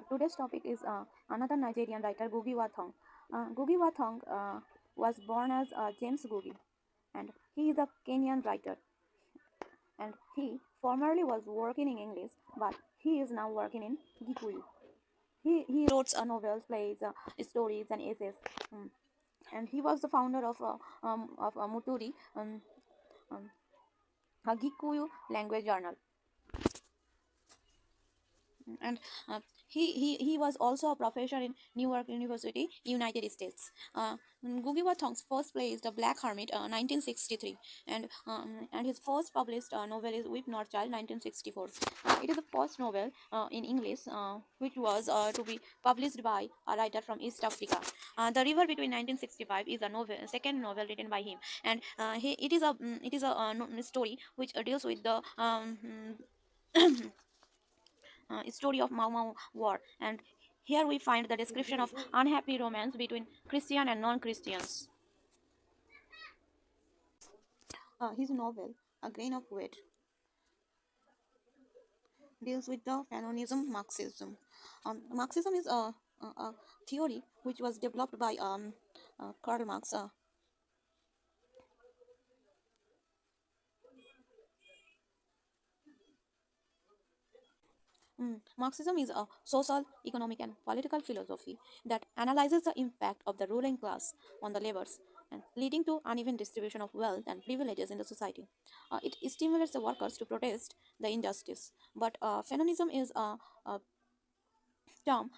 Today's topic is another Nigerian writer, Ngugi Wa Thiong'o. Ngugi Wa Thiong'o was born as James Ngugi, and he is a Kenyan writer. And he formerly was working in English, but he is now working in Gikuyu. He wrote novels, plays, stories, and essays. Mm. And he was the founder of Muturi, um, a Gikuyu language journal. And he was also a professor in Newark University, United States. Ngugi Wa Thiong'o's first play is The Black Hermit, 1963, and his first published novel is Weep Not Child, 1964. It is the first novel in English which was to be published by a writer from East Africa. The River Between 1965 is a novel, second novel written by him, and it is a story which deals with the story of Mau Mau War, and here we find the description of unhappy romance between Christian and non-Christians. His novel, A Grain of Wheat, deals with the feminism Marxism. Marxism is a theory which was developed by Karl Marx. Marxism is a social, economic, and political philosophy that analyzes the impact of the ruling class on the laborers and leading to uneven distribution of wealth and privileges in the society. It stimulates the workers to protest the injustice. But feminism is a term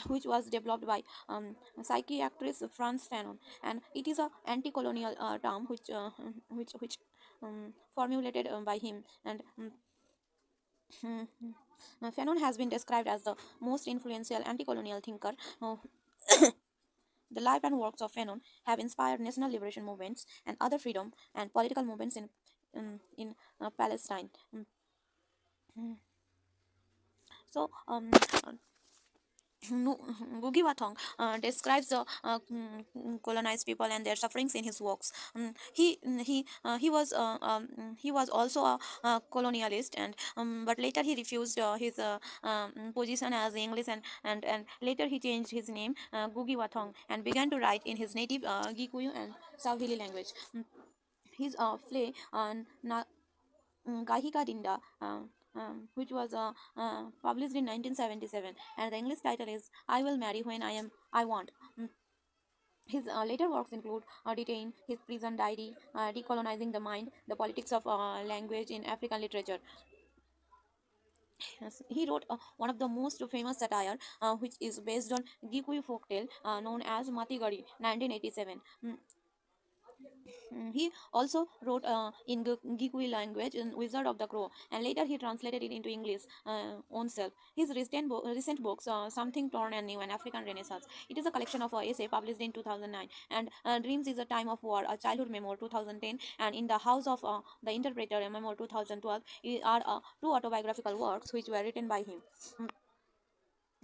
which was developed by psychiatrist Franz Fanon, and it is a anti-colonial term which formulated by him and Fanon has been described as the most influential anti-colonial thinker. The life and works of Fanon have inspired national liberation movements and other freedom and political movements in Palestine. So, Ngugi Wa Thiong'o describes the colonized people and their sufferings in his works. He was also a colonialist, and but later he refused his position as English, and later he changed his name, Ngugi Wa Thiong'o, and began to write in his native Gikuyu and Swahili language. His play Gahika Dinda, which was published in 1977, and the English title is I Will Marry When I Want. His later works include Detain, his prison diary, Decolonizing the Mind, the politics of language in African literature. Yes, he wrote one of the most famous satire, which is based on Gikuyu folktale known as Matigari, 1987. He also wrote in Gikwi language in Wizard of the Crow, and later he translated it into English own self. His recent books, Something Torn and New and African Renaissance, it is a collection of essay published in 2009, and Dreams is a Time of War, a Childhood Memoir 2010, and In the House of the Interpreter, a Memoir 2012, are two autobiographical works which were written by him.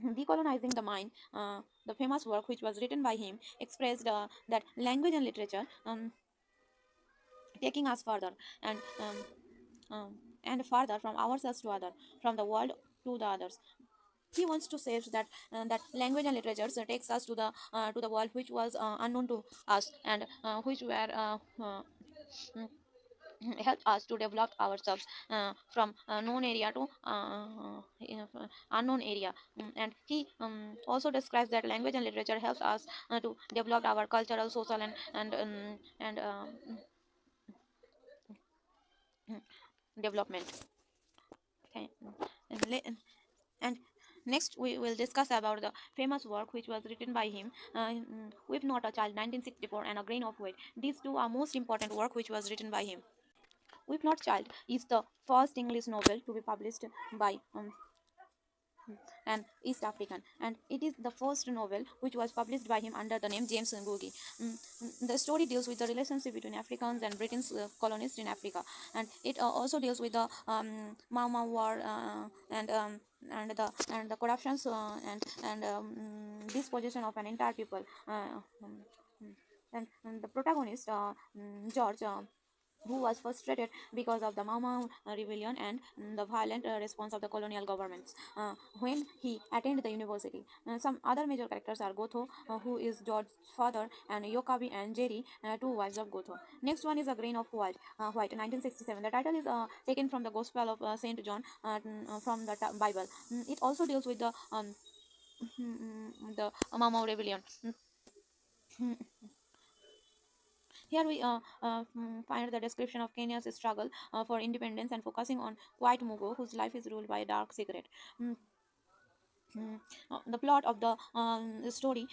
Decolonizing the Mind, the famous work which was written by him, expressed that language and literature taking us further and and farther from ourselves to other, from the world to the others. He wants to say that that language and literature takes us to the world which was unknown to us, and which were mm, helped us to develop ourselves from known area to unknown area. And he also describes that language and literature helps us to develop our cultural, social, and development. Okay. And next we will discuss about the famous work which was written by him, With Not a Child, 1964, and A Grain of Wheat. These two are most important work which was written by him. With Not Child is the first English novel to be published by an East African, and it is the first novel which was published by him under the name James Ngugi. The story deals with the relationship between Africans and Britain's colonists in Africa, and it also deals with the Mau Mau War and the corruptions and dispossession of an entire people. And the protagonist, George. who was frustrated because of the Mama rebellion and the violent response of the colonial governments when he attended the university. Some other major characters are Gotho, who is George's father, and Yokabi and Jerry, two wives of Gotho. Next one is A Grain of White, 1967. The title is taken from the Gospel of Saint John from the Bible. It also deals with the Mama rebellion. Here we find the description of Kenya's struggle for independence and focusing on White Mugo, whose life is ruled by a dark secret. Mm, the plot of the story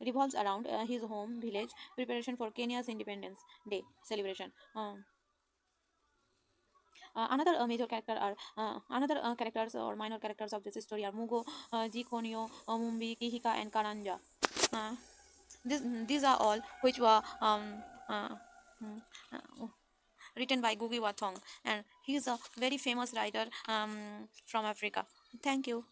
revolves around his home village preparation for Kenya's Independence Day celebration. Another major character are another characters or minor characters of this story are Mugo, Jikonyo, Mumbi, Kihika, and Karanja. Uh, these are all which were uh, mm, uh, written by Ngugi Wa Thiong'o, and he is a very famous writer from Africa. Thank you.